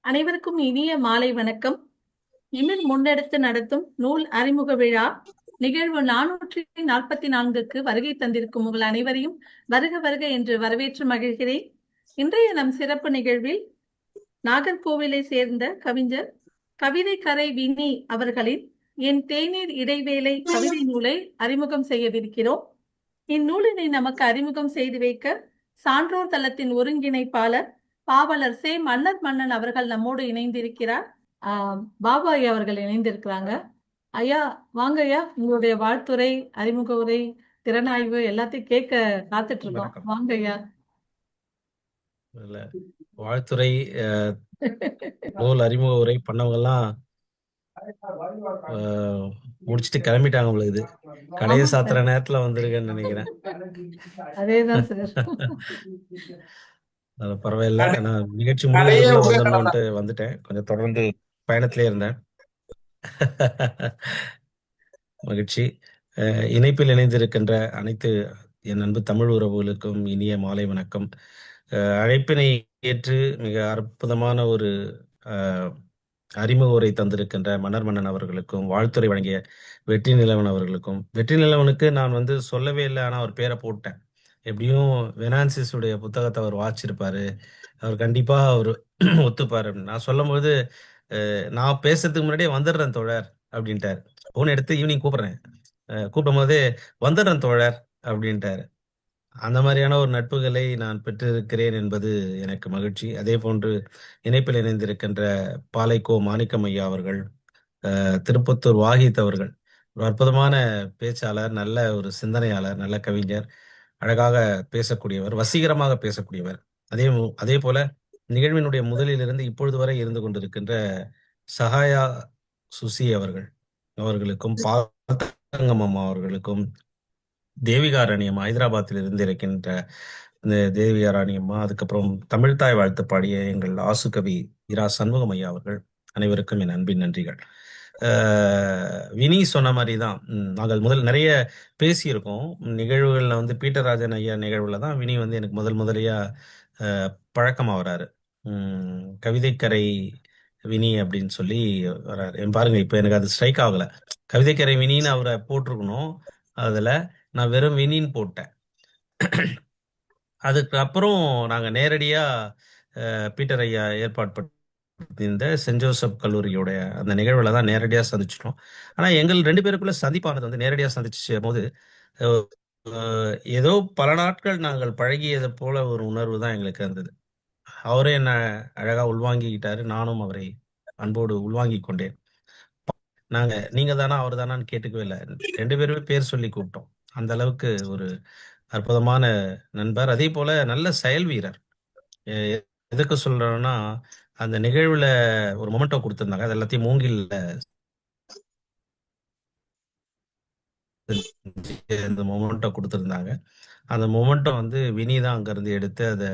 அனைவருக்கும் இனிய மாலை வணக்கம். இமிர் முன்னெடுத்து நடத்தும் நூல் அறிமுக விழா நிகழ்வு 444க்கு வருகை தந்திருக்கும் உங்கள் அனைவரையும் வருக வருக என்று வரவேற்று மகிழ்கிறேன். இன்றைய நம் சிறப்பு நிகழ்வில் நாகர்கோவிலை சேர்ந்த கவிஞர் கவிதைக்கரை வினி அவர்களின் என் தேநீர் இடைவேளை கவிதை நூலை அறிமுகம் செய்யவிருக்கிறோம். இந்நூலினை நமக்கு அறிமுகம் செய்து வைக்க சான்றோர் தளத்தின் ஒருங்கிணைப்பாளர் பாவலர் சே மன்னர் மன்னன் அவர்கள் நம்மோடு இணைந்திருக்கிறார். பாபா ஐயா அவர்கள் இணைந்திருக்கிறாங்க. ஐயா வாங்க ஐயா, உங்களுடைய வாழ்த்துரை, அறிமுக உரை, திறனாய்வு எல்லாத்தையும் கேட்க காத்துட்டு இருக்கோம். வாங்க ஐயா. வாழ்த்துறை நூல் அறிமுக உரை பண்ணவங்க எல்லாம் முடிச்சுட்டு கிளம்பிட்டாங்க. உங்களுக்கு கடையை சாத்துற நேரத்துல வந்திருக்கேன்னு நினைக்கிறேன். அதேதான் சார். பரவாயில்ல, நான் நிகழ்ச்சி முடிவுட்டு வந்துட்டேன். கொஞ்சம் தொடர்ந்து பயணத்திலே இருந்தேன். மகிழ்ச்சி. இணைப்பில் இணைந்திருக்கின்ற அனைத்து என் அன்பு தமிழ் உறவுகளுக்கும் இனிய மாலை வணக்கம். அழைப்பினை ஏற்று மிக அற்புதமான ஒரு அறிமுக உரை தந்திருக்கின்ற மன்னர் மன்னன் அவர்களுக்கும், வாழ்த்துறை வழங்கிய வெற்றி நிலவன் அவர்களுக்கும். வெற்றி நிலவனுக்கு நான் சொல்லவே இல்லை, ஆனால் அவர் பேரை போட்டேன். எப்படியும் வெனான்சிஸுடைய புத்தகத்தை அவர் வாசிச்சிருப்பாரு, அவர் கண்டிப்பா அவர் ஒத்துப்பாரு. நான் சொல்லும்போது நான் பேசுறதுக்கு முன்னாடியே வந்துடுறேன் தோழர் அப்படின்ட்டார். போன் எடுத்து ஈவினிங் கூப்பிடுறேன், கூப்பிடும் போதே வந்துடுறேன் தோழர் அப்படின்ட்டாரு. அந்த மாதிரியான ஒரு நட்புகளை நான் பெற்றிருக்கிறேன் என்பது எனக்கு மகிழ்ச்சி. அதே போன்று இணைப்பில் இணைந்திருக்கின்ற பாலைக்கோ மாணிக்கம் ஐயா அவர்கள், திருப்பத்தூர் வாகித் அவர்கள், ஒரு அற்புதமான பேச்சாளர், நல்ல ஒரு சிந்தனையாளர், நல்ல கவிஞர், அழகாக பேசக்கூடியவர், வசீகரமாக பேசக்கூடியவர். அதே போல நிகழ்வினுடைய முதலிலிருந்து இப்பொழுது வரை இருந்து கொண்டிருக்கின்ற சகாயா சுசி அவர்களுக்கும், பாத்தங்கம் அம்மா அவர்களுக்கும், தேவிகாரணியம்மா ஹைதராபாத்தில் இருந்து இருக்கின்ற இந்த தேவிகாராணியம்மா, அதுக்கப்புறம் தமிழ்தாய் வாழ்த்து பாடிய எங்கள் ஆசுகவி இரா சண்முகம் ஐயா அவர்கள் அனைவருக்கும் என் அன்பின் நன்றிகள். வினி சொன்ன மாதிரி தான், நாங்கள் நிறைய பேசியிருக்கோம் நிகழ்வுகளில். பீட்டர் ராஜன் ஐயா நிகழ்வுல தான் வினி எனக்கு முதலியா பழக்கமாக வராரு. கவிதைக்கரை வினி அப்படின்னு சொல்லி வராரு. பாருங்க, இப்போ எனக்கு அது ஸ்ட்ரைக் ஆகல. கவிதைக்கரை வினின்னு அவரை போட்டிருக்கணும், அதில் நான் வெறும் வினின்னு போட்டேன். அதுக்கப்புறம் நாங்கள் நேரடியாக பீட்டர் ஐயா ஏற்பாடு இந்த சென்ட் ஜோசப் கல்லூரியோடைய அந்த நிகழ்வுல தான் நேரடியாக சந்திச்சிட்டோம். ஆனா எங்கள் 2 பேருக்குள்ள சந்திப்பானது நேரடியாக சந்திச்ச போது ஏதோ பல நாட்கள் நாங்கள் பழகியது போல ஒரு உணர்வு தான் எங்களுக்கு இருந்தது. அவரே என்ன அழகா உள்வாங்கிக்கிட்டாரு, நானும் அவரை அன்போடு உள்வாங்கி கொண்டேன். நாங்க நீங்க தானா அவர் தானான்னு கேட்டுக்கவே இல்லை, 2 பேருமே பேர் சொல்லி கூப்பிட்டோம். அந்த அளவுக்கு ஒரு அற்புதமான நண்பர். அதே போல நல்ல செயல் வீரர். எதுக்கு சொல்றேன்னா, அந்த நிகழ்வுல ஒரு மொமெண்டோ கொடுத்திருந்தாங்க, அது எல்லாத்தையும் மூங்கில்ல இந்த மொமெண்டோ கொடுத்திருந்தாங்க. அந்த மொமெண்டோ வினி தான் அங்கிருந்து எடுத்து அதை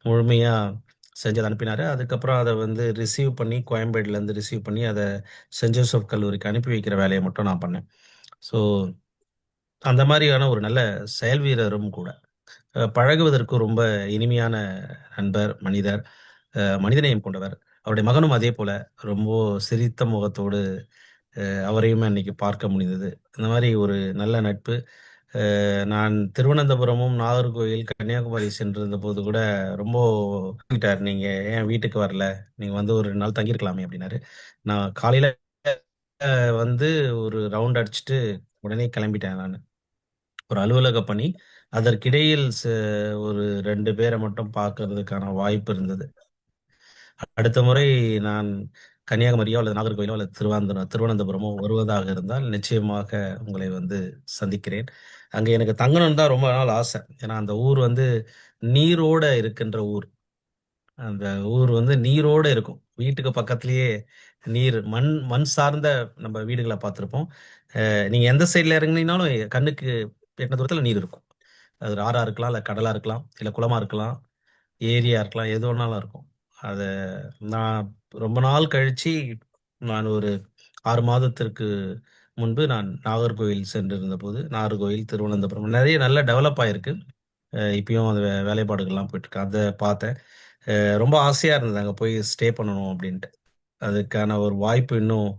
முழுமையா செஞ்சு அனுப்பினாரு. அதுக்கப்புறம் அதை ரிசீவ் பண்ணி, கோயம்பேடுல இருந்து ரிசீவ் பண்ணி அதை சென்ட் ஜோசப் கல்லூரிக்கு அனுப்பி வைக்கிற வேலையை மட்டும் நான் பண்ணேன். ஸோ அந்த மாதிரியான ஒரு நல்ல செயல் வீரரும் கூட. பழகுவதற்கு ரொம்ப இனிமையான நண்பர், மனிதர், மனிதநேயம் கொண்டவர். அவருடைய மகனும் அதே போல ரொம்ப சிரித்த முகத்தோடு அவரையும் அன்னைக்கு பார்க்க முடிந்தது. இந்த மாதிரி ஒரு நல்ல நட்பு. நான் திருவனந்தபுரமும், நாகர்கோவில், கன்னியாகுமரி சென்றிருந்த போது கூட ரொம்ப கேட்டார், நீங்க ஏன் வீட்டுக்கு வரல, நீங்க ஒரு 2 நாள் தங்கியிருக்கலாமே அப்படின்னாரு. நான் காலையில ஒரு ரவுண்ட் அடிச்சுட்டு உடனே கிளம்பிட்டேன். நான் ஒரு அலுவலக பணி, அதற்கிடையில் ஒரு 2 பேரை மட்டும் பார்க்கறதுக்கான வாய்ப்பு இருந்தது. அடுத்த முறை நான் கன்னியாகுமரியோ அல்லது நாகர்கோயிலோ அல்லது திருவனந்தபுரமோ வருவதாக இருந்தால் நிச்சயமாக உங்களை சந்திக்கிறேன். அங்கே எனக்கு தங்கணும்னு தான் ரொம்ப நாள் ஆசை. ஏன்னா அந்த ஊர் நீரோட இருக்கின்ற ஊர். அந்த ஊர் நீரோட இருக்கும். வீட்டுக்கு பக்கத்திலேயே நீர், மண் சார்ந்த நம்ம வீடுகளை பார்த்துருப்போம். நீங்க எந்த சைட்ல இறங்குனீங்கனாலும் கண்ணுக்கு எட்ட தூரத்துல நீர் இருக்கும். அது ஆறா இருக்கலாம், இல்லை கடலா இருக்கலாம், இல்லை குளமா இருக்கலாம், ஏரியா இருக்கலாம், எது வேணாலும் இருக்கும். அதை நான் ரொம்ப நாள் கழிச்சு, நான் ஒரு 6 மாதத்திற்கு முன்பு நான் நாகர்கோவில் சென்றிருந்த போது, நாகர்கோவில், திருவனந்தபுரம் நிறைய நல்ல டெவலப் ஆயிருக்கு. இப்பயும் அந்த வேலைப்பாடுகள்லாம் போயிட்டு இருக்கு, அதை பார்த்தேன். ரொம்ப ஆசையா இருந்தது அங்க போய் ஸ்டே பண்ணணும் அப்படின்ட்டு. அதுக்கான ஒரு வாய்ப்பு இன்னும்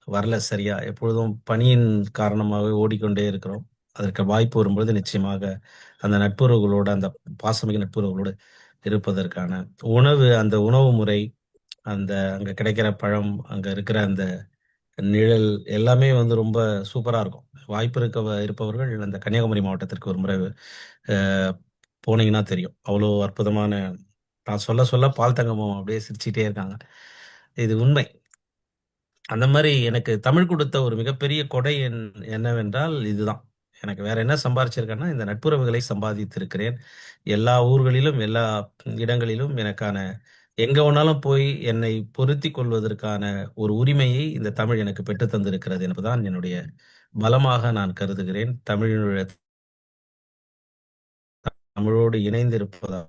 வரல சரியா. எப்பொழுதும் பணியின் காரணமாகவே ஓடிக்கொண்டே இருக்கிறோம். அதற்கு வாய்ப்பு வரும்பொழுது நிச்சயமாக அந்த நட்புறவுகளோட, அந்த பாசமிகு நட்புறவுகளோடு இருப்பதற்கான அந்த உணவு முறை, அந்த அங்க கிடைக்கிற பழம், அங்க இருக்கிற அந்த நிழல் எல்லாமே வந்து ரொம்ப சூப்பரா இருக்கும். வாய்ப்பு இருப்பவர்கள் அந்த கன்னியாகுமரி மாவட்டத்திற்கு ஒரு முறை அ போனீங்கன்னா தெரியும். அவ்வளோ அற்புதமான நான் சொல்ல சொல்ல பால் தங்கமும் அப்படியே சிரிச்சுட்டே இருக்காங்க. இது உண்மை. அந்த மாரி எனக்கு தமிழ் குடுத்த ஒரு மிகப்பெரிய கொடை என்னவென்றால் இதுதான். எனக்கு வேற என்ன சம்பாரிச்சிருக்கேன்னா, இந்த நட்புறவுகளை சம்பாதித்திருக்கிறேன். எல்லா ஊர்களிலும், எல்லா இடங்களிலும் எனக்கான எங்க வேணாலும் போய் என்னை பொருத்திக் கொள்வதற்கான ஒரு உரிமையை இந்த தமிழ் எனக்கு பெற்றுத் தந்திருக்கிறது என்பதுதான் என்னுடைய பலமாக நான் கருதுகிறேன். தமிழோடு இணைந்திருப்பதாக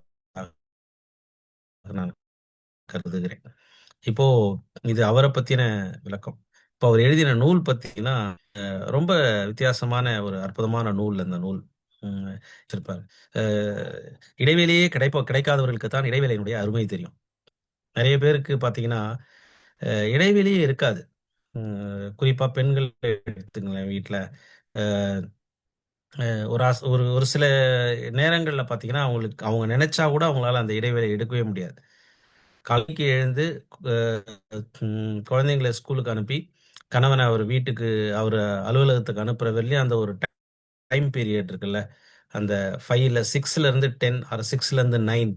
நான் கருதுகிறேன். இப்போ இது அவர பத்தின விளக்கம். இப்போ அவர் எழுதின நூல் பார்த்தீங்கன்னா, ரொம்ப வித்தியாசமான ஒரு அற்புதமான நூல் அந்த நூல். ம் வச்சிருப்பாரு. அ இடைவெளியே கிடைக்காதவர்களுக்கு தான் இடைவேளையினுடைய அருமை தெரியும். நெறைய பேருக்கு பார்த்தீங்கன்னா, இடைவெளியே இருக்காது. குறிப்பா பெண்கள் எடுத்துங்களேன் வீட்ல. அ ஒரு ஒரு ஒரு சில நேரங்கள்ல பார்த்தீங்கன்னா, அவங்க நெனச்சா கூட அவங்களால அந்த இடைவேளை எடுக்கவே முடியாது. காலைக்கு எழுந்து அ குழந்தைங்கள ஸ்கூலுக்கு அனுப்பி, கணவன அவர் வீட்டுக்கு அவரு அலுவலகத்துக்கு அனுப்புற வரையிலும் அந்த ஒரு டைம் பீரியட் இருக்குல்ல. அந்த 5ல 6லருந்து 10 ஆர் 6லருந்து 9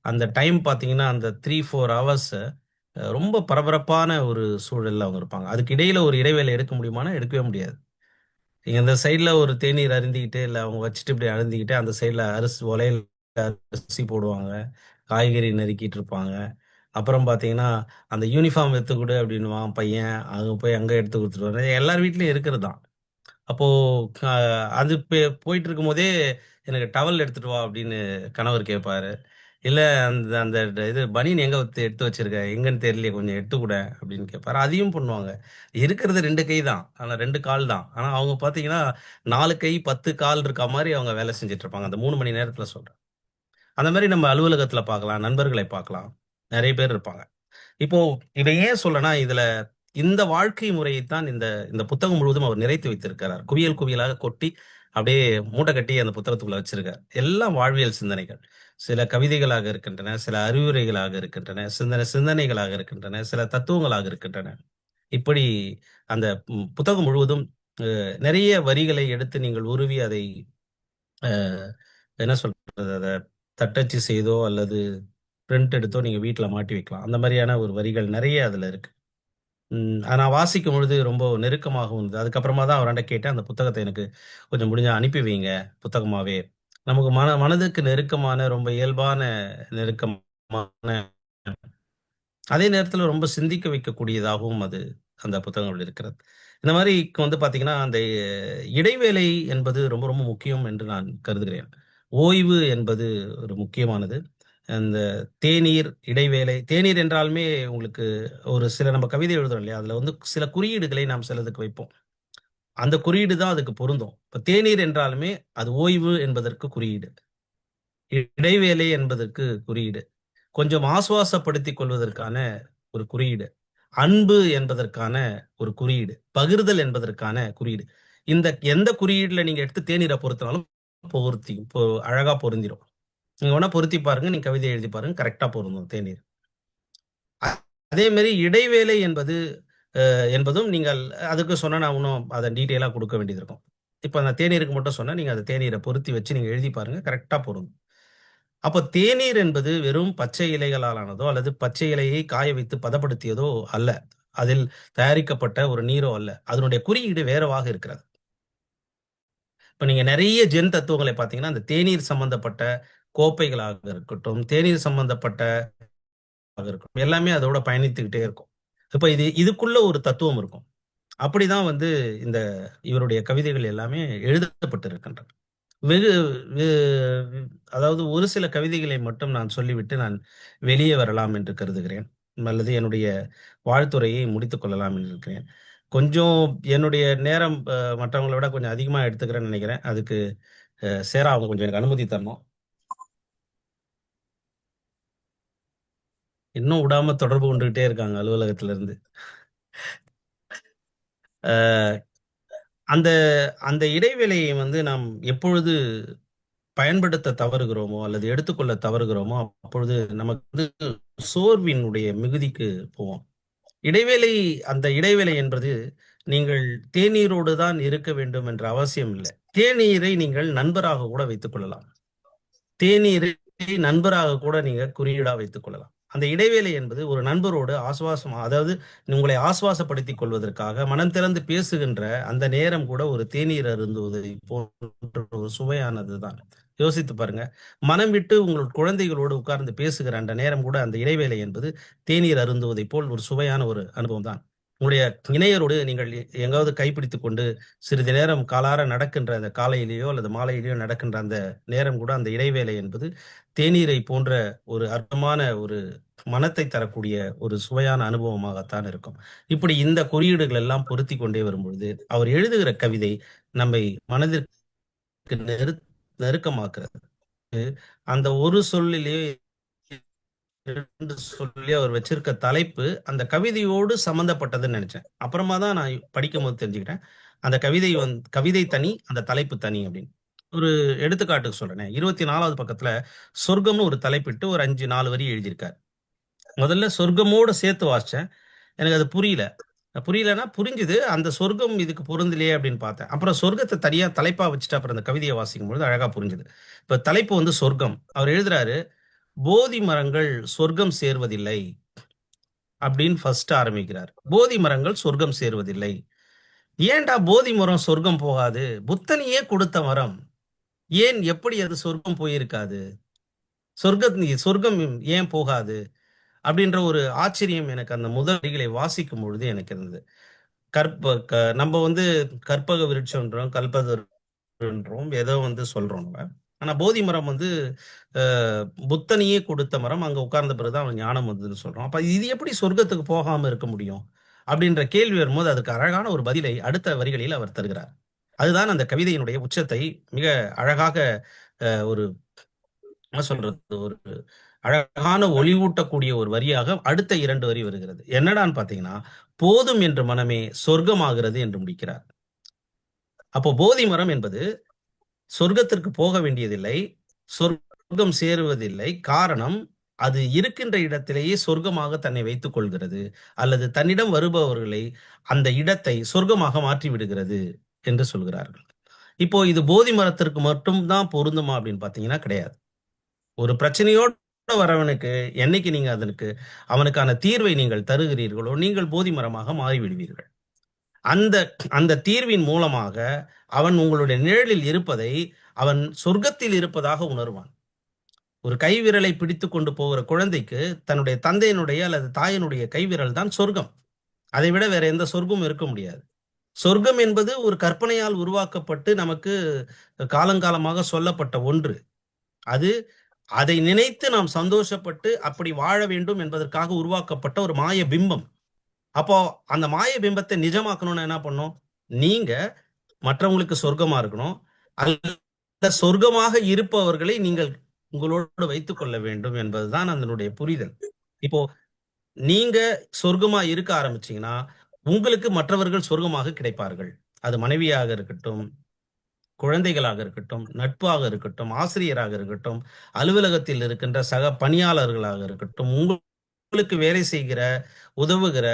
அந்த டைம் பார்த்தீங்கன்னா, அந்த 3, 4 ஹவர்ஸ் ரொம்ப பரபரப்பான ஒரு சூழல்ல அவங்க இருப்பாங்க. அதுக்கு இடையில ஒரு இடைவேளை எடுக்க முடியுமான்னா, எடுக்கவே முடியாது. நீங்க இந்த சைடுல ஒரு தேநீர் அருந்திக்கிட்டு, இல்ல அவங்க வச்சுட்டு இப்படி அருந்திக்கிட்டு, அந்த சைடுல உலையில அரிசி போடுவாங்க. காய்கறி நறுக்கிட்டு இருப்பாங்க. அப்புறம் பார்த்தீங்கன்னா, அந்த யூனிஃபார்ம் எடுத்து குடு அப்படின்னுவான் பையன். அங்க போய் அங்க எடுத்து குடுத்துட்டு வருவான். எல்லார் வீட்லயும் இருக்கிறது தான். அப்போ க அது போயிட்டு இருக்கும்போதே, "எனக்கு டவல் எடுத்துட்டு வா" அப்படின்னு கணவர் கேட்பாரு. இல்ல அந்த அந்த இது பனியன் எங்க எடுத்து வச்சிருக்க? எங்கன்னு தெரியலையே கொஞ்சம் எடுத்து குடேன் அப்படின்னு கேட்பாரு. அதையும் பண்ணுவாங்க. இருக்கிறது 2 கை தான். ஆனா 2 கால் தான். ஆனா அவங்க பார்த்தீங்கன்னா, 4 கை 10 கால் இருக்கா மாரி அவங்க வேலை செஞ்சுட்டு இருப்பாங்க. அந்த 3 மணி நேரத்தில சொல்றேன். அந்த மாரி நம்ம அலுவலகத்தில பார்க்கலாம், நண்பர்களை பார்க்கலாம். நெறைய பேர் இருப்பாங்க. இப்போ இத ஏன் சொல்றேன்னா, இந்த வாழ்க்கை முறையைத்தான் இந்த இந்த புத்தகம் முழுவதும் அவர் நிறைத்து வைத்திருக்கிறார். குவியல் குவியலாக கொட்டி, அப்படியே மூட்டை கட்டி அந்த புத்தகத்துக்குள்ள வச்சிருக்கார். எல்லாம் வாழ்வியல் சிந்தனைகள். சில கவிதைகளாக இருக்கின்றன, சில அறிவுரைகளாக இருக்கின்றன, சிந்தனைகளாக இருக்கின்றன, சில தத்துவங்களாக இருக்கின்றன. இப்படி அந்த புத்தகம் முழுவதும் நிறைய வரிகளை எடுத்து நீங்கள் உருவி அதை அ என்ன சொல்றது? அத தட்டச்சு செய்தோ அல்லது பிரிண்ட் எடுத்தோ நீங்க வீட்ல மாட்டி வைக்கலாம். அந்த மாரியான ஒரு வரிகள் நெறைய அதுல இருக்கு. நான் வாசிக்கும் பொழுது ரொம்ப நெருக்கமாகவும் இருந்தது. அதுக்கப்புறமா தான் அவராண்ட கேட்டேன். அந்த புத்தகத்த எனக்கு கொஞ்சம் முடிஞ்சா அனுப்பி வைங்க, புத்தகமாவே. நமக்கு மனதுக்கு நெருக்கமான, ரொம்ப இயல்பான நெருக்கமான அதே நேரத்தில ரொம்ப சிந்திக்க வைக்கக்கூடியதாகவும் அந்த புத்தகங்கள் இருக்கிறது. இந்த மாரி வந்து பார்த்தீங்கன்னா, அந்த இடைவேளை என்பது ரொம்ப ரொம்ப முக்கியம் என்று நான் கருதுகிறேன். ஓய்வு என்பது ஒரு முக்கியமானது. அந்த தேநீர் என்றாலுமே உங்களுக்கு ஒரு சில நம்ம கவிதை எழுதுறோம் இல்லையா? அதில வந்து சில குறியீடுகளை நாம் சிலதுக்கு வைப்போம். அந்த குறியீடு தான் அதுக்கு பொருந்தும். இப்ப தேநீர் என்றாலுமே அது ஓய்வு என்பதற்கு குறியீடு. இடைவேளை என்பதற்கு குறியீடு. கொஞ்சம் ஆசுவாசப்படுத்திக் கொள்வதற்கான ஒரு குறியீடு. அன்பு என்பதற்கான ஒரு குறியீடு. பகிர்தல் என்பதற்கான குறியீடு. இந்த எந்த குறியீடுல நீங்க எடுத்து தேநீர பொருத்தினாலும் அழகா பொருந்திரும். நீங்க வேணா பொருத்தி பாருங்க. நீங்க கவிதை எழுதி பாருங்க. கரெக்ட்டா பொருந்தும் தேநீர். அ அதே மாரி இடைவேளை என்பதும் நீங்கள் அதுக்கு சொன்னா நான் இன்னும் அத டீட்டெயிலா குடுக்க வேண்டியது இருக்கும். இப்ப நான் தேநீருக்கு மட்டும் சொன்னேன். நீங்க அத தேநீர பொருத்தி வச்சு நீங்க எழுதி பாருங்க. கரெக்ட்டா பொருந்தும். அப்ப தேநீர் என்பது வெறும் பச்சை இலைகளால் ஆனதோ, அல்லது பச்சை இலையை காய வைத்து பதப்படுத்தியதோ அல்ல. அதில் தயாரிக்கப்பட்ட ஒரு நீரோ அல்ல. அதனுடைய குறியீடு வேறவாக இருக்கிறது. இப்ப நீங்க நெறைய ஜென் தத்துவங்களை பார்த்தீங்கன்னா, அந்த தேநீர் சம்பந்தப்பட்ட கோப்பைகளாக இருக்கட்டும், தேநீர் சம்பந்தப்பட்ட இருக்கட்டும், எல்லாமே அதோட பயணித்துக்கிட்டே இருக்கும். இப்ப இதுக்குள்ள ஒரு தத்துவம் இருக்கும். அப்படிதான் வந்து இந்த இவருடைய கவிதைகள் எல்லாமே எழுதப்பட்டிருக்கின்றன. வெகு வெ அதாவது ஒரு சில கவிதைகளை மட்டும் நான் சொல்லிவிட்டு நான் வெளியே வரலாம் என்று கருதுகிறேன். அல்லது என்னுடைய வாழ்த்துரையை முடித்துக் கொள்ளலாம் என்று இருக்கிறேன். கொஞ்சம் என்னுடைய நேரம் மற்றவங்கள விட கொஞ்சம் அதிகமா எடுத்துக்கிறேன்னு நெனைக்கிறேன். அதுக்கு சேரா அவங்க கொஞ்சம் எனக்கு அனுமதி தரணும். இன்னும் விடாம தொடர்பு கொண்டுகிட்டே இருக்காங்க அலுவலகத்துல இருந்து. அஹ், அந்த அந்த இடைவேளையை வந்து நாம் எப்பொழுது பயன்படுத்த தவறுகிறோமோ அல்லது எடுத்துக்கொள்ள தவறுகிறோமோ அப்பொழுது நமக்கு வந்து சோர்வினுடைய மிகுதிக்கு போவோம். இடைவேளை அந்த இடைவேளை என்பது நீங்கள் தேநீரோடு தான் இருக்க வேண்டும் என்ற அவசியம் இல்லை. தேநீரை நீங்கள் நண்பராக கூட வைத்துக் கொள்ளலாம். தேநீரை நண்பராக கூட நீங்க குறியீடா வைத்துக் கொள்ளலாம். அந்த இடைவேளை என்பது ஒரு நண்பரோடு ஆசுவாசம், அதாவது உங்களை ஆசுவாசப்படுத்திக் கொள்வதற்காக மனம் திறந்து பேசுகின்ற அந்த நேரம் கூட ஒரு தேநீர் அருந்துவதை போன்ற ஒரு சுவையானதுதான். யோசித்து பாருங்க. மனம் விட்டு உங்கள் குழந்தைகளோடு உட்கார்ந்து பேசுகிற அந்த நேரம் கூட அந்த இடைவேளை என்பது தேநீர் அருந்துவதை போல் ஒரு சுவையான ஒரு அனுபவம் தான். உங்களுடைய இணையரோடு நீங்கள் எங்காவது கைப்பிடித்துக் கொண்டு சிறிது நேரம் காலார நடக்கின்ற அந்த காலையிலேயோ அல்லது மாலையிலேயோ நடக்கின்ற அந்த நேரம் கூட அந்த இடைவேளை என்பது தேநீரை போன்ற ஒரு அற்புதமான ஒரு மனத்தை தரக்கூடிய ஒரு சுவையான அனுபவமாகத்தான் இருக்கும். இப்படி இந்த குறியீடுகள் எல்லாம் பொருத்தி கொண்டே வரும்பொழுது அவர் எழுதுகிற கவிதை நம்மை மனதிற்கு நெருக்கமாக்குறது. அந்த ஒரு சொல்லிலேயே இரண்டு சொல்லி அவர் வச்சிருக்க தலைப்பு அந்த கவிதையோடு சம்பந்தப்பட்டதுன்னு நினைச்சேன். அப்புறமா தான் நான் படிக்கும் போது தெரிஞ்சுக்கிட்டேன் அந்த கவிதை தனி, அந்த தலைப்பு தனி அப்படின்னு. ஒரு எடுத்துக்காட்டுக்கு சொல்றேன். 24வது பக்கத்துல சொர்க்கம்னு ஒரு தலைப்பிட்டு ஒரு 5-4 வரி எழுதியிருக்காரு. முதல்ல சொர்க்கமோட சேர்த்து வாசிச்சேன். எனக்கு அது புரியல. புரியலன்னா புரிஞ்சுது. அந்த சொர்க்கம் இதுக்கு பொருந்தலையே அப்படின்னு பார்த்தேன். அப்புறம் சொர்க்கத்தை தனியா தலைப்பா வச்சுட்டு அப்புறம் அந்த கவிதையை வாசிக்கும் பொழுது அழகா புரிஞ்சுது. இப்ப தலைப்பு வந்து சொர்க்கம். அவர் எழுதுறாரு, போதி மரங்கள் சொர்க்கம் சேர்வதில்லை அப்படின்னு ஃபர்ஸ்ட் ஆரம்பிக்கிறார். போதி மரங்கள் சொர்க்கம் சேர்வதில்லை. ஏன்டா போதி மரம் சொர்க்கம் போகாது? புத்தனையே கொடுத்த மரம். ஏன் எப்படி அது சொர்க்கம் போயிருக்காது? சொர்க்கம் ஏன் போகாது? அப்படின்ற ஒரு ஆச்சரியம் எனக்கு அந்த முதல் வரிகளை வாசிக்கும் பொழுது எனக்கு இருந்தது. நம்ம வந்து கற்பக விருட்சம்ன்றோம், கல்பதர்ன்றோம், ஏதோ வந்து சொல்றோம் நம்ம. ஆனா போதி மரம் வந்து புத்தனையே கொடுத்த மரம். அங்க உட்கார்ந்த பிறகுதான் அவன் ஞானம் வந்ததுன்னு சொல்றோம். அப்ப இது எப்படி சொர்க்கத்துக்கு போகாம இருக்க முடியும் அப்படின்ற கேள்வி வரும்போது அதுக்கு அழகான ஒரு பதிலை அடுத்த வரிகளில் அவர் தருகிறார். அதுதான் அந்த கவிதையினுடைய உச்சத்தை மிக அழகாக ஒரு என்ன சொல்றது, ஒரு அழகான ஒளிவூட்டக்கூடிய ஒரு வரியாக அடுத்த 2 வரி வருகிறது. என்னடான்னு பாத்தீங்கன்னா, போதும் என்று மனமே சொர்க்கமாகிறது என்று முடிக்கிறார். அப்போ போதி மரம் என்பது சொர்க்கத்திற்கு போக வேண்டியதில்லை, சொர்க்கம் சேருவதில்லை. காரணம், அது இருக்கின்ற இடத்திலேயே சொர்க்கமாக தன்னை வைத்துக் கொள்கிறது, அல்லது தன்னிடம் வருபவர்களை அந்த இடத்தை சொர்க்கமாக மாற்றி விடுகிறது என்று சொல்கிறார்கள். இப்போ இது போதி மரத்திற்கு மட்டும் தான் பொருந்துமா அப்படின்னு பாத்தீங்கன்னா கிடையாது. ஒரு பிரச்சனையோட வரவனுக்கு என்னைக்கு நீங்க அதற்கு அவனுக்கான தீர்வை நீங்கள் தருகிறீர்களோ நீங்கள் போதி மரமாக மாறிவிடுவீர்கள். அந்த அந்த தீர்வின் மூலமாக அவன் உங்களுடைய நிழலில் இருப்பதை அவன் சொர்க்கத்தில் இருப்பதாக உணர்வான். ஒரு கைவிரலை பிடித்து கொண்டு போகிற குழந்தைக்கு தன்னுடைய தந்தையினுடைய அல்லது தாயினுடைய கைவிரல் தான் சொர்க்கம். அதை விட வேற எந்த சொர்க்கமும் இருக்க முடியாது. சொர்க்கம் என்பது ஒரு கற்பனையால் உருவாக்கப்பட்டு நமக்கு காலங்காலமாக சொல்லப்பட்ட ஒன்று. அது அதை நினைத்து நாம் சந்தோஷப்பட்டு அப்படி வாழ வேண்டும் என்பதற்காக உருவாக்கப்பட்ட ஒரு மாய பிம்பம். அப்போ அந்த மாய பிம்பத்தை நிஜமாக்கணும்னா என்ன பண்ணும்? நீங்க மற்றவங்களுக்கு சொர்க்கமா இருக்கணும். அந்த சொர்க்கமாக இருப்பவர்களை நீங்கள் உங்களோடு வைத்துக் கொள்ள வேண்டும் என்பதுதான் அதனுடைய புரிதல். இப்போ நீங்க சொர்க்கமா இருக்க ஆரம்பிச்சீங்கன்னா உங்களுக்கு மற்றவர்கள் சொர்க்கமாக கிடைப்பார்கள். அது மனைவியாக இருக்கட்டும், குழந்தைகளாக இருக்கட்டும், நட்பாக இருக்கட்டும், ஆசிரியராக இருக்கட்டும், அலுவலகத்தில் இருக்கின்ற சக பணியாளர்களாக இருக்கட்டும், உங்களுக்கு வேலை செய்கிற, உதவுகிற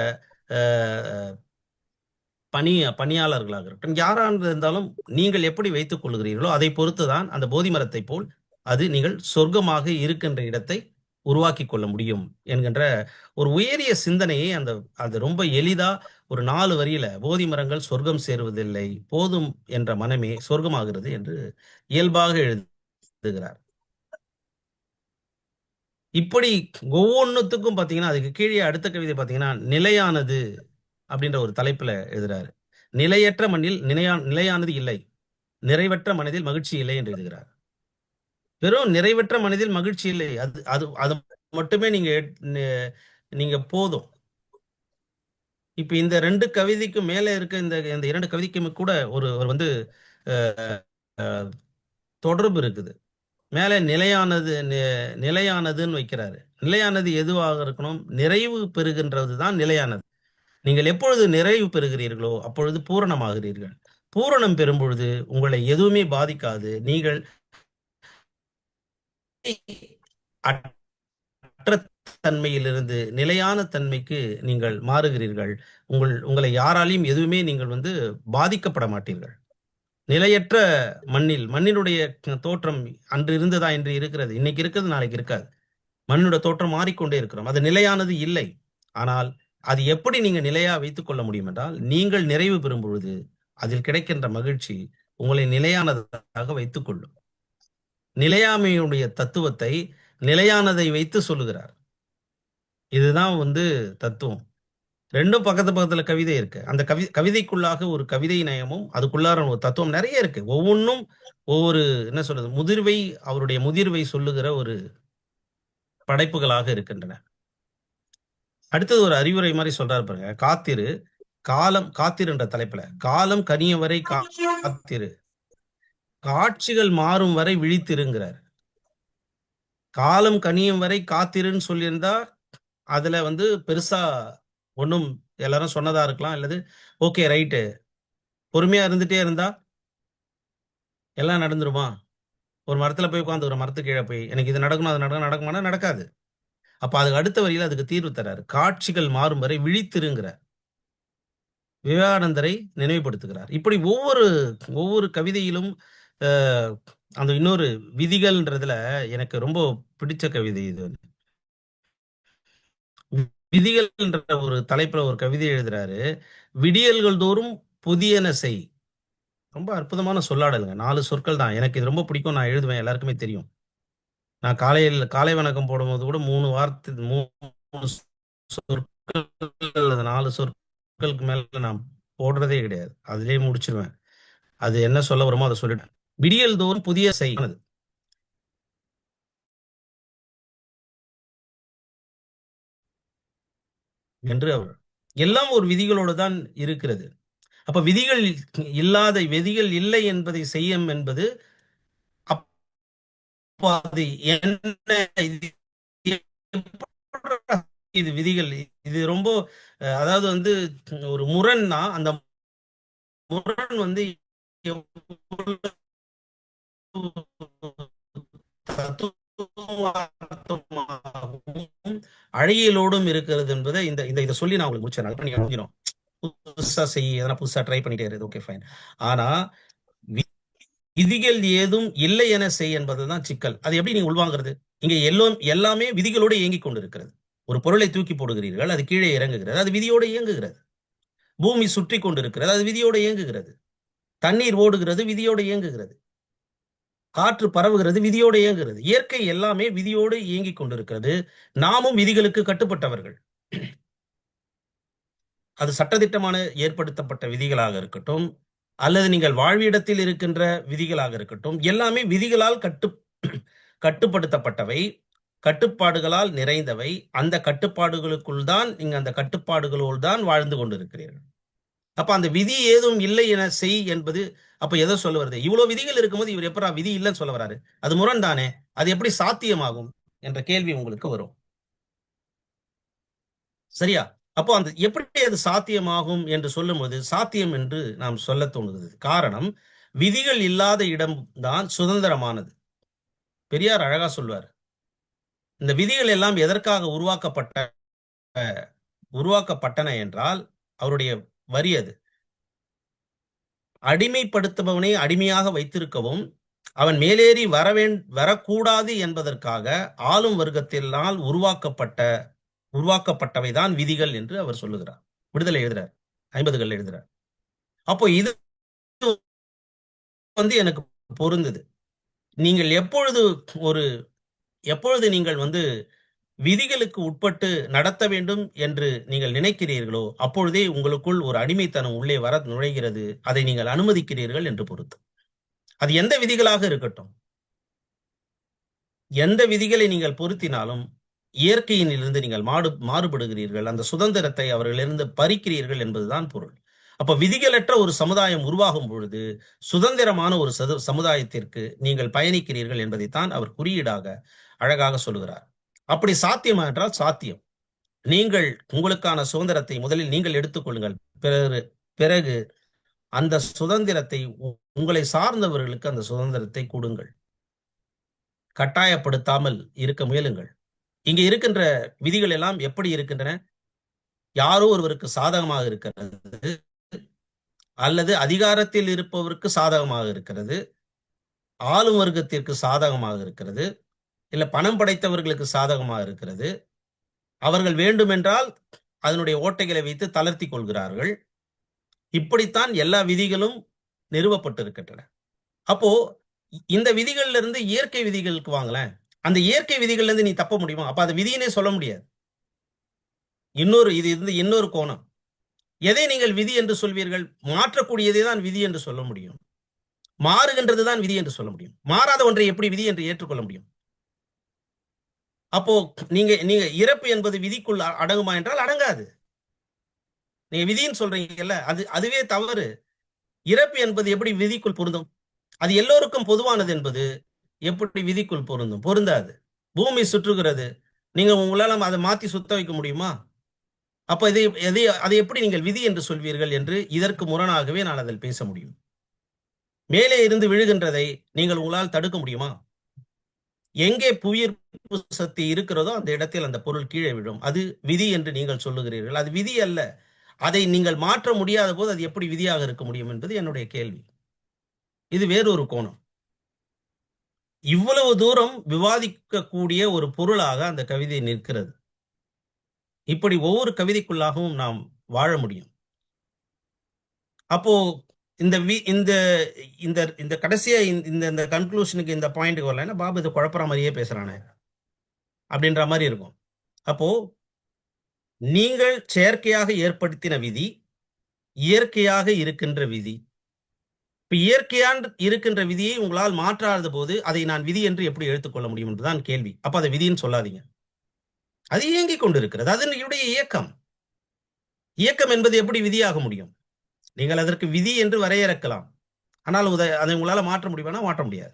பணியாளர்களாக இருக்கட்டும், யாராக இருந்தாலும் நீங்கள் எப்படி வைத்துக் கொள்கிறீர்களோ அதை பொறுத்துதான் அந்த போதி மரத்தை போல் அது நீங்கள் சொர்க்கமாக இருக்கின்ற இடத்தை உருவாக்கி கொள்ள முடியும் என்கின்ற ஒரு உயரிய சிந்தனையை அந்த அது ரொம்ப எளிதா ஒரு 4 வரியில போதி மரங்கள் சொர்க்கம் சேருவதில்லை, போதும் என்ற மனமே சொர்க்கமாகிறது என்று இயல்பாக எழுதுகிறார். இப்படி ஒவ்வொன்றுத்துக்கும் பாத்தீங்கன்னா அதுக்கு கீழே அடுத்த கவிதை பாத்தீங்கன்னா நிலையானது அப்படின்ற ஒரு தலைப்புல எழுதுறாரு. நிலையற்ற மண்ணில் நிலையானது இல்லை, நிறைவற்ற மனதில் மகிழ்ச்சி இல்லை என்று எழுதுகிறார். வெறும் நிறைவற்ற மனதில் மகிழ்ச்சி இல்லை, அது அது அது மட்டுமே நீங்க போதும். இப்ப இந்த 2 கவிதைக்கும் மேல இருக்க இந்த இந்த 2 கவிதைக்கும் கூட ஒரு ஒரு வந்து அஹ், அஹ், தொடர்பு இருக்குது. மேலே நிலையானதுன்னு வைக்கிறாரு. நிலையானது எதுவாக இருக்கணும்? நிறைவு பெறுகின்றது தான் நிலையானது. நீங்கள் எப்பொழுது நிறைவு பெறுகிறீர்களோ அப்பொழுது பூரணமாகிறீர்கள். பூரணம் பெறும் பொழுது உங்களை எதுவுமே பாதிக்காது. நீங்கள் அற்ற தன்மையிலிருந்து நிலையான தன்மைக்கு நீங்கள் மாறுகிறீர்கள். உங்களை யாராலையும் எதுவுமே நீங்கள் பாதிக்கப்பட மாட்டீர்கள். நிலையற்ற மண்ணினுடைய தோற்றம் அன்று இருந்ததா என்று இருக்கிறது, இன்னைக்கு இருக்கிறது, நாளைக்கு இருக்காது. மண்ணுடைய தோற்றம் மாறிக்கொண்டே இருக்கிறோம். அது நிலையானது இல்லை. ஆனால் அது எப்படி நீங்க நிலையா வைத்துக் கொள்ள முடியும் என்றால், நீங்கள் நிறைவு பெறும் பொழுது அதில் கிடைக்கின்ற மகிழ்ச்சி உங்களை நிலையானதாக வைத்துக் கொள்ளும். நிலையாமையுடைய தத்துவத்தை நிலையானதை வைத்து சொல்லுகிறார். இதுதான் தத்துவம். ரெண்டும் பக்கத்து பக்கத்துல கவிதை இருக்கு. அந்த கவிதைக்குள்ளாக ஒரு கவிதை நயமும் அதுக்குள்ளார ஒரு தத்துவம் நிறைய இருக்கு. ஒவ்வொன்றும் ஒவ்வொரு என்ன சொல்றது அவருடைய முதிர்வை சொல்லுகிற ஒரு படைப்புகளாக இருக்கின்றன. அடுத்தது ஒரு அறிவுரை மாதிரி சொல்றாரு பாருங்க. காத்திரு என்ற தலைப்புல, காலம் கனிய வரை காத்திரு, காட்சிகள் மாறும் வரை விழித்திருங்கிறார். காலம் கனியும் வரை காத்திருன்னு சொல்லியிருந்தா அதுல பெருசா ஒன்றும் எல்லாரும் சொன்னதா இருக்கலாம், அல்லது ஓகே ரைட்டு பொறுமையா இருந்துட்டே இருந்தா எல்லாம் நடந்துருமா? ஒரு மரத்துல போய் உட்காந்து ஒரு மரத்து கீழே போய் எனக்கு இது நடக்கணும் அது நடக்குமானா நடக்காது. அப்ப அதுக்கு அடுத்த வரியில அதுக்கு தீர்வு தராரு. காட்சிகள் மாறும் வரை விழித்திருங்கிறார். விவேகானந்தரை நினைவுபடுத்துகிறார். இப்படி ஒவ்வொரு கவிதையிலும் அந்த இன்னொரு விதிகள்ன்றதுல எனக்கு ரொம்ப பிடிச்ச கவிதை இது. விதிகள் என்ற ஒரு தலைப்புல ஒரு கவிதை எழுதுறாரு. விடியல்கள் தோறும் புதியன செய். ரொம்ப அற்புதமான சொல்லாடலுங்க. 4 சொற்கள் தான். எனக்கு இது ரொம்ப பிடிக்கும். நான் எழுதுவேன், எல்லாருக்குமே தெரியும். நான் காலை வணக்கம் போடும்போது கூட 3 சொற்கள் 4 சொற்களுக்கு மேல நான் போடுறதே கிடையாது. அதிலே முடிச்சிருவேன். அது என்ன சொல்ல வருமோ அதை சொல்லிட்டேன். விடியல் தோறும் புதிய செய்யானது என்று அவர் எல்லாம் ஒரு விதிகளோடு தான் இருக்கிறது. அப்ப விதிகள் இல்லை என்பதை செய்யும் என்பது அது என்ன? இது விதிகள், இது ரொம்ப அதாவது ஒரு முரண்னா அந்த முரண் அழகியலோடும் இருக்கிறது என்பதை இதை சொல்லி நான் உங்களுக்கு முடிச்சேன். புதுசா எதனா புதுசா ட்ரை பண்ணிட்டே இருக்கு, ஓகே ஃபைன். ஆனா விதிகள் ஏதும் இல்லை என செய் என்பதுதான் சிக்கல். அது எப்படி நீங்க உள்வாங்கிறது? இங்க எல்லாமே விதிகளோடு இயங்கிக் கொண்டிருக்கிறது. ஒரு பொருளை தூக்கி போடுகிறீர்கள், அது கீழே இறங்குகிறது, அது விதியோடு இயங்குகிறது. பூமி சுற்றி கொண்டிருக்கிறது, அது விதியோடு இயங்குகிறது. தண்ணீர் ஓடுகிறது, விதியோடு இயங்குகிறது. காற்று பரவுகிறது, விதியோடு இயங்குகிறது. இயற்கை எல்லாமே விதியோடு இயங்கிக் கொண்டிருக்கிறது. நாமும் விதிகளுக்கு கட்டுப்பட்டவர்கள். அது சட்டதிட்டமான ஏற்படுத்தப்பட்ட விதிகளாக இருக்கட்டும், அல்லது நீங்கள் வாழ்விடத்தில் இருக்கின்ற விதிகளாக இருக்கட்டும், எல்லாமே விதிகளால் கட்டுப்படுத்தப்பட்டவை, கட்டுப்பாடுகளால் நிறைந்தவை. அந்த கட்டுப்பாடுகளுக்குள் தான் நீங்க அந்த கட்டுப்பாடுகளோடு தான் வாழ்ந்து கொண்டிருக்கிறீர்கள். அப்ப அந்த விதி ஏதும் இல்லை என செய் என்பது அப்ப எதை சொல்ல வருது? இவ்வளவு விதிகள் இருக்கும்போது இவர் எப்படா விதி இல்லைன்னு சொல்ல வராரு? அது முரண்தானே? அது எப்படி சாத்தியமாகும் என்ற கேள்வி உங்களுக்கு வரும். சரியா? அப்போ அந்த எப்படி அது சாத்தியமாகும் என்று சொல்லும்போது சாத்தியம் என்று நாம் சொல்ல தோணுகிறது. காரணம், விதிகள் இல்லாத இடம்தான் சுதந்திரமானது. பெரியார் அழகா சொல்வார், இந்த விதிகள் எல்லாம் எதற்காக உருவாக்கப்பட்டன என்றால், அவருடைய வரி அது, அடிமைப்படுத்துபவனை அடிமையாக வைத்திருக்கவும் அவன் மேலேறி வரக்கூடாது என்பதற்காக ஆளும் வர்க்கத்தினால் உருவாக்கப்பட்டவைதான் விதிகள் என்று அவர் சொல்லுகிறார். விடுதலை எழுதுறார், 50கள் எழுதுறார். அப்போ இது எனக்கு பொருந்தது. நீங்கள் எப்பொழுது நீங்கள் விதிகளுக்கு உட்பட்டு நடத்த வேண்டும் என்று நீங்கள் நினைக்கிறீர்களோ அப்பொழுதே உங்களுக்குள் ஒரு அடிமைத்தனம் உள்ளே வர நுழைகிறது. அதை நீங்கள் அனுமதிக்கிறீர்கள் என்று பொருத்தம். அது எந்த விதிகளாக இருக்கட்டும், எந்த விதிகளை நீங்கள் பொருத்தினாலும் இயற்கையிலிருந்து நீங்கள் மாறுபடுகிறீர்கள். அந்த சுதந்திரத்தை அவர்களிருந்து பறிக்கிறீர்கள் என்பதுதான் பொருள். அப்ப விதிகளற்ற ஒரு சமுதாயம் உருவாகும் பொழுது சுதந்திரமான ஒரு சமுதாயத்திற்கு நீங்கள் பயணிக்கிறீர்கள் என்பதைத்தான் அவர் குறியீடாக அழகாக சொல்லுகிறார். அப்படி சாத்தியமா என்றால் சாத்தியம். நீங்கள் உங்களுக்கான சுதந்திரத்தை முதலில் நீங்கள் எடுத்துக்கொள்ளுங்கள். பிறகு அந்த சுதந்திரத்தை உங்களை சார்ந்தவர்களுக்கு அந்த சுதந்திரத்தை கொடுங்கள். கட்டாயப்படுத்தாமல் இருக்க முயலுங்கள். இங்க இருக்கின்ற விதிகள் எல்லாம் எப்படி இருக்கின்றன? யாரோ ஒருவருக்கு சாதகமாக இருக்கிறது, அல்லது அதிகாரத்தில் இருப்பவருக்கு சாதகமாக இருக்கிறது, ஆளும் வர்க்கத்திற்கு சாதகமாக இருக்கிறது, இல்ல பணம் படைத்தவர்களுக்கு சாதகமாக இருக்கிறது. அவர்கள் வேண்டுமென்றால் அதனுடைய ஓட்டைகளை வைத்து தளர்த்தி கொள்கிறார்கள். இப்படித்தான் எல்லா விதிகளும் நிறுவப்பட்டிருக்கின்றன. அப்போ இந்த விதிகள்ல இருந்து இயற்கை விதிகளுக்கு வாங்கலேன். அந்த இயற்கை விதிகள்ல இருந்து நீ தப்ப முடியுமா? அப்ப அது விதியினே சொல்ல முடியாது. இன்னொரு கோணம். எதை நீங்கள் விதி என்று சொல்வீர்கள்? மாற்றக்கூடியதை தான் விதி என்று சொல்ல முடியும். மாறுகின்றது தான் விதி என்று சொல்ல முடியும். மாறாத ஒன்றை எப்படி விதி என்று ஏற்றுக்கொள்ள முடியும்? அப்போ நீங்க இறப்பு என்பது விதிக்குள் அடங்குமா என்றால் அடங்காது. நீங்க விதின்னு சொல்றீங்கல்ல, அதுவே தவறு. இறப்பு என்பது எப்படி விதிக்குள் பொருந்தும்? அது எல்லோருக்கும் பொதுவானது என்பது எப்படி விதிக்குள் பொருந்தும்? பொருந்தாது. பூமி சுற்றுகிறது, நீங்க உங்களால அதை மாத்தி சுத்த வைக்க முடியுமா? அப்ப அதை எப்படி நீங்கள் விதி என்று சொல்வீர்கள் என்று இதற்கு முரணாகவே நான் அதில் பேச முடியும். மேலே இருந்து விழுகின்றதை நீங்கள் உங்களால் தடுக்க முடியுமா? எங்கே புவியீர்ப்பு சக்தி இருக்கிறதோ அந்த இடத்தில் அந்த பொருள் கீழே விழும். அது விதி என்று நீங்கள் சொல்லுகிறீர்கள். அது விதி அல்ல. அதை நீங்கள் மாற்ற முடியாத போது அது எப்படி விதியாக இருக்க முடியும் என்பது என்னுடைய கேள்வி. இது வேறொரு கோணம். இவ்வளவு தூரம் விவாதிக்கக்கூடிய ஒரு பொருளாக அந்த கவிதை நிற்கிறது. இப்படி ஒவ்வொரு கவிதைக்குள்ளாகவும் நாம் வாழ முடியும். அப்போ இந்த கடைசியா இந்த கன்க்ளூஷனுக்கு, இந்த பாயிண்ட்டுக்கு வரல, பாபு இது குழப்பற மாதிரியே பேசுறானே அப்படின்ற மாதிரி இருக்கும். அப்போ நீங்கள் செயற்கையாக ஏற்படுத்தின விதி, இயற்கையாக இருக்கின்ற விதி. இப்ப இயற்கையான இருக்கின்ற விதியை உங்களால் மாற்றாத போது அதை நான் விதி என்று எப்படி எடுத்துக்கொள்ள முடியும் என்றுதான் கேள்வி. அப்ப அதை விதின்னு சொல்லாதீங்க. அது இயங்கிக் கொண்டிருக்கிறது. அதனுடைய இயக்கம். இயக்கம் என்பது எப்படி விதியாக முடியும்? நீங்கள் அதற்கு விதி என்று வரையறுக்கலாம். ஆனால் அதை உங்களால மாற்ற முடியுமா? மாற்ற முடியாது.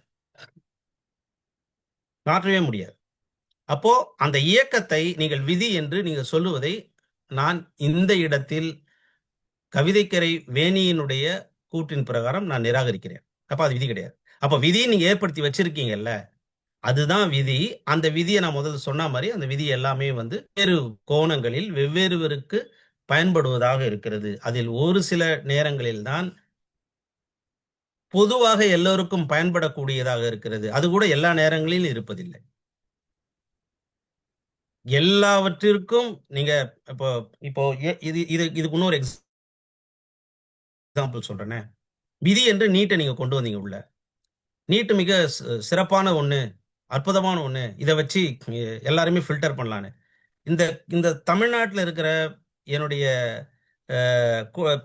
மாற்றவே முடியாது. அப்போ அந்த இயக்கத்தை நீங்கள் விதி என்று நீங்கள் சொல்லுவதை நான் இந்த இடத்தில் கவிதைக்கரை வேணியினுடைய கூற்றின் பிரகாரம் நான் நிராகரிக்கிறேன். அப்ப அது விதி கிடையாது. அப்ப விதியை நீங்க ஏற்படுத்தி வச்சிருக்கீங்கல்ல, அதுதான் விதி. அந்த விதியை நான் முதல்ல சொன்ன மாதிரி அந்த விதி எல்லாமே வேறு கோணங்களில் வெவ்வேறுவருக்கு பயன்படுவதாக இருக்கிறது. அதில் ஒரு சில நேரங்களில் தான் பொதுவாக எல்லோருக்கும் பயன்படக்கூடியதாக இருக்கிறது. அது கூட எல்லா நேரங்களிலும் இருப்பதில்லை. எல்லாவற்றிற்கும் நீங்க இப்போ இதுக்கு இன்னொரு எக்ஸாம்பிள் சொல்றேனே. விதி என்று நீட்டை நீங்க கொண்டு வந்தீங்க உள்ள. நீட்டு மிக சிறப்பான ஒண்ணு, அற்புதமான ஒண்ணு. இதை வச்சு எல்லாருமே ஃபில்டர் பண்ணலான்னு இந்த தமிழ்நாட்டில் இருக்கிற என்னுடைய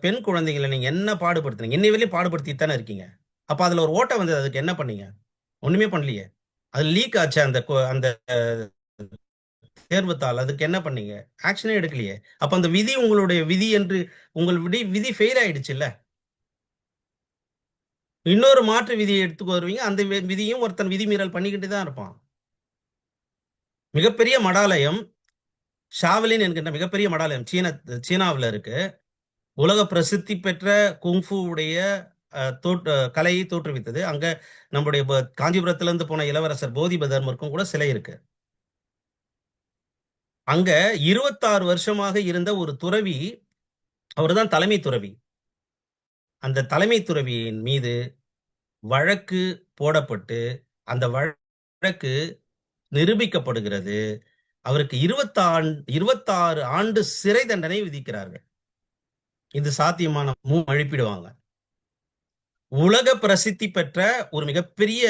பெண் குழந்தைகளை நீங்க என்ன பாடுபடுத்துனீங்க? இன்னை வரையும் பாடுபடுத்திட்டு தானே இருக்கீங்க. அப்ப அதுல ஒரு ஓட்டை வந்தது, அதுக்கு என்ன பண்ணீங்க? ஒண்ணுமே பண்ணலையே. அது லீக் ஆச்சு அந்த தேர்வுத்தாள். அதுக்கு என்ன பண்ணீங்க? ஆக்ஷனே எடுக்கலையே. அப்ப அந்த விதி உங்களுடைய விதி என்று உங்கள் விதி ஃபெயில் ஆயிடுச்சு இல்ல. இன்னொரு மாற்று விதியை எடுத்துக்கு வருவீங்க. அந்த விதியும் ஒருத்தன் விதிமீறல் பண்ணிக்கிட்டு தான் இருப்பான். மிகப்பெரிய மடாலயம் ஷாவலின் என்கின்ற மிகப்பெரிய மடாலயம் சீனாவில் இருக்கு. உலக பிரசித்தி பெற்ற குங்ஃபுடைய கலையை தோற்றுவித்தது. அங்க நம்முடைய காஞ்சிபுரத்திலிருந்து போன இளவரசர் போதிபதர்மருக்கும் கூட சிலை இருக்கு. அங்க 26 வருஷமாக இருந்த ஒரு துறவி, அவர்தான் தலைமை துறவி. அந்த தலைமை துறவியின் மீது வழக்கு போடப்பட்டு அந்த வழக்கு நிரூபிக்கப்படுகிறது. அவருக்கு 26 ஆண்டு சிறை தண்டனை விதிக்கிறார்கள். இது சாத்தியமான அழிப்பிடுவாங்க. உலக பிரசித்தி பெற்ற ஒரு மிகப்பெரிய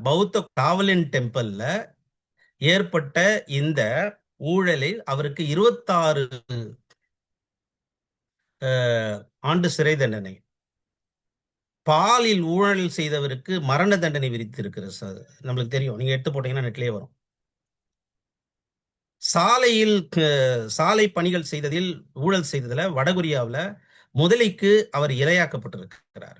பௌத்த ஷாவலின் டெம்பிள்ல ஏற்பட்ட இந்த ஊழலில் அவருக்கு 26 ஆண்டு சிறை தண்டனை. பாலில் ஊழல் செய்தவருக்கு மரண தண்டனை விதித்திருக்கிறது. நம்மளுக்கு தெரியும், நீங்க எடுத்து போட்டீங்கன்னா நெட்லயே வரும். சாலையில் சாலை பணிகள் செய்ததில் ஊழல் செய்ததுல வடகொரியாவுல முதலைக்கு அவர் இரையாக்கப்பட்டிருக்கிறார்.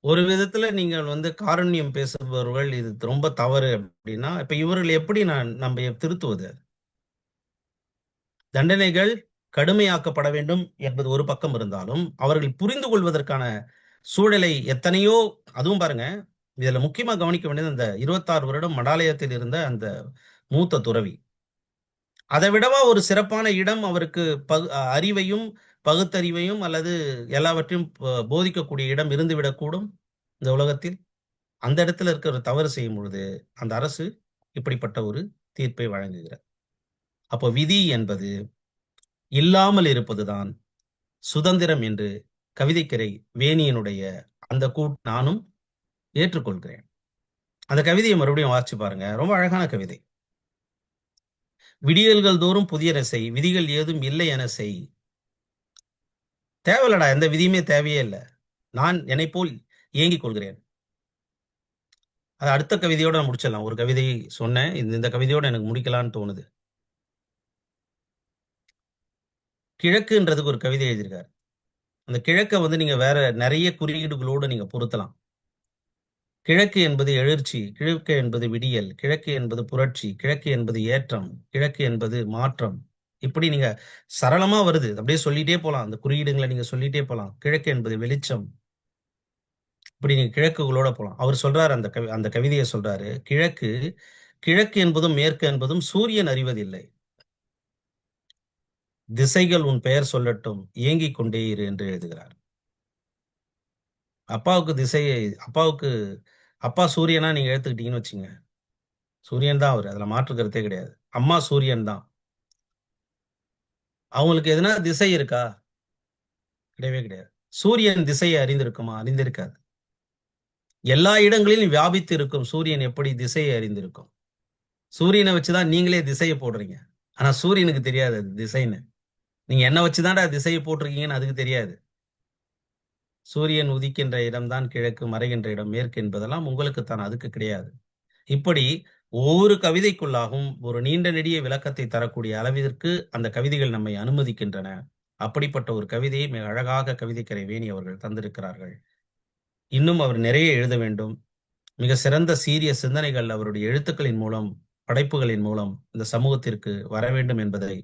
ஒரு விதத்துல நீங்கள் காருண்யம் பேசுபவர்கள் இது ரொம்ப தவறு அப்படின்னா, இப்ப இவர்கள் எப்படி நம்ம திருத்துவது? தண்டனைகள் கடுமையாக்கப்பட வேண்டும் என்பது ஒரு பக்கம் இருந்தாலும், அவர்கள் புரிந்து கொள்வதற்கான சூழலை எத்தனையோ, அதுவும் பாருங்க, இதுல முக்கியமா கவனிக்க வேண்டியது அந்த 26 வருடம் மடாலயத்தில் இருந்த அந்த மூத்த துறவி. அதை விடவா ஒரு சிறப்பான இடம் அவருக்கு அறிவையும் பகுத்தறிவையும் அல்லது எல்லாவற்றையும் போதிக்கக்கூடிய இடம் இருந்துவிடக்கூடும் இந்த உலகத்தில்? அந்த இடத்துல இருக்கிற தவறு செய்யும் பொழுது அந்த அரசு இப்படிப்பட்ட ஒரு தீர்ப்பை வழங்குகிறது. அப்போ விதி என்பது இல்லாமல் இருப்பதுதான் சுதந்திரம் என்று கவிதைக்கரை வேணியனுடைய அந்த நானும் ஏற்றுக்கொள்கிறேன். அந்த கவிதையை மறுபடியும் வாசிச்சு பாருங்க, ரொம்ப அழகான கவிதை. விடியல்கள் தோறும் புதியன செய், விதிகள் ஏதும் இல்லை என செய். தேவையில்லடா, எந்த விதியுமே தேவையே இல்லை, நான் என்னை போல் ஏங்கிக் கொள்கிறேன். அது அடுத்த கவிதையோட நான் முடிச்சிடலாம். ஒரு கவிதை சொன்னேன், இந்த கவிதையோட எனக்கு முடிக்கலான்னு தோணுது. கிழக்குன்றதுக்கு ஒரு கவிதை எழுதியிருக்காரு. அந்த கிழக்க நீங்க வேற நிறைய குறியீடுகளோடு நீங்க பொருத்தலாம். கிழக்கு என்பது எழுச்சி, கிழக்கு என்பது விடியல், கிழக்கு என்பது புரட்சி, கிழக்கு என்பது ஏற்றம், கிழக்கு என்பது மாற்றம். இப்படி நீங்க சரளமா வருது, அப்படியே சொல்லிட்டே போலாம். அந்த குறியீடுகளை நீங்க சொல்லிட்டே போலாம். கிழக்கு என்பது வெளிச்சம். இப்படி நீங்க கிழக்குகளோட போலாம். அவர் சொல்றாரு, அந்த கவிதையை சொல்றாரு, கிழக்கு கிழக்கு என்பதும் மேற்கு என்பதும் சூரியன் அறிவதில்லை. திசைகள் உன் பெயர் சொல்லட்டும், ஏங்கிக் கொண்டே இரு என்று எழுதுகிறார். அப்பா சூரியனா நீங்க எடுத்துக்கிட்டீங்கன்னு வச்சுங்க, சூரியன் தான் அவர், அதுல மாற்று கருத்தே கிடையாது. அம்மா சூரியன் தான். அவங்களுக்கு எதனா திசை இருக்கா? கிடையவே கிடையாது. சூரியன் திசையை அறிந்திருக்குமா? அறிந்திருக்காது. எல்லா இடங்களிலும் வியாபித்து இருக்கும் சூரியன் எப்படி திசையை அறிந்திருக்கும்? சூரியனை வச்சுதான் நீங்களே திசையை போடுறீங்க. ஆனா சூரியனுக்கு தெரியாது அது திசைன்னு. நீங்க என்ன வச்சுதான்டா திசையை போட்டிருக்கீங்கன்னு அதுக்கு தெரியாது. சூரியன் உதிக்கின்ற இடம்தான் கிழக்கு, மறைகின்ற இடம் மேற்கு என்பதெல்லாம் உங்களுக்குத்தான், அதுக்கு கிடையாது. இப்படி ஒவ்வொரு கவிதைக்குள்ளாகவும் ஒரு நீண்ட நெடிய விளக்கத்தை தரக்கூடிய அளவிற்கு அந்த கவிதைகள் நம்மை அனுமதிக்கின்றன. அப்படிப்பட்ட ஒரு கவிதையை மிக அழகாக கவிதைக்கரை வேணி அவர்கள் தந்திருக்கிறார்கள். இன்னும் அவர் நிறைய எழுத வேண்டும். மிக சிறந்த சீரிய சிந்தனைகள் அவருடைய எழுத்துக்களின் மூலம், படைப்புகளின் மூலம் இந்த சமூகத்திற்கு வர வேண்டும் என்பதை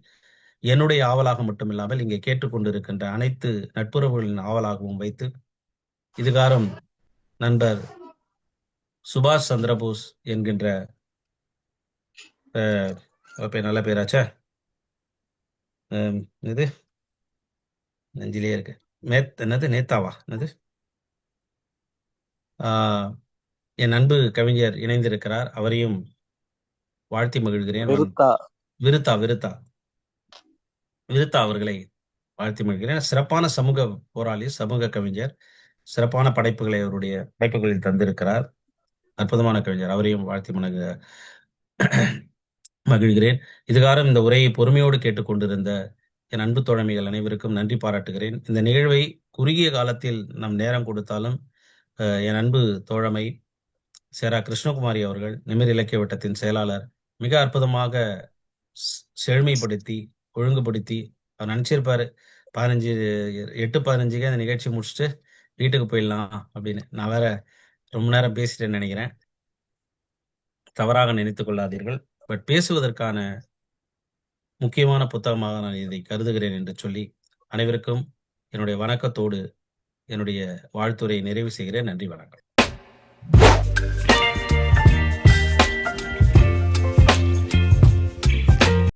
என்னுடைய ஆவலாக மட்டுமில்லாமல் இங்கே கேட்டுக்கொண்டிருக்கின்ற அனைத்து நட்புறவுகளின் ஆவலாகவும் வைத்து, இதுகாரம் நண்பர் சுபாஷ் சந்திரபோஸ் என்கின்ற நல்ல பேராச்சா, இது நெஞ்சிலே இருக்கு, நேதாவா என் அன்பு கவிஞர் இணைந்திருக்கிறார். அவரையும் வாழ்த்தி மகிழ்கிறேன். விருத்தா அவர்களை வாழ்த்தி மகிழ்கிறேன். சிறப்பான சமூக போராளி, சமூக கவிஞர், சிறப்பான படைப்புகளை அவருடைய படைப்புகளில் தந்திருக்கிறார். அற்புதமான கவிஞர், அவரையும் வாழ்த்தி மகிழ்கிறேன். இதுகாரம் இந்த உரையை பொறுமையோடு கேட்டுக்கொண்டிருந்த என் அன்பு தோழமைகள் அனைவருக்கும் நன்றி பாராட்டுகிறேன். இந்த நிகழ்வை குறுகிய காலத்தில் நம் நேரம் கொடுத்தாலும் என் அன்பு தோழமை சேரா கிருஷ்ணகுமாரி அவர்கள், நிமிர் இலக்கிய வட்டத்தின் செயலாளர், மிக அற்புதமாக செழுமைப்படுத்தி ஒழுங்குபடுத்தி, அவர் நினைச்சிருப்பாரு 8:15 அந்த நிகழ்ச்சி முடிச்சுட்டு வீட்டுக்கு போயிடலாம் அப்படின்னு. நான் வேற ரொம்ப நேரம் பேசிட்டேன்னு நினைக்கிறேன், தவறாக நினைத்துக் கொள்ளாதீர்கள். பட் பேசுவதற்கான முக்கியமான புத்தகமாக நான் இதை கருதுகிறேன் என்று சொல்லி அனைவருக்கும் என்னுடைய வணக்கத்தோடு என்னுடைய வாழ்த்துரை நிறைவு செய்கிறேன். நன்றி, வணக்கம்.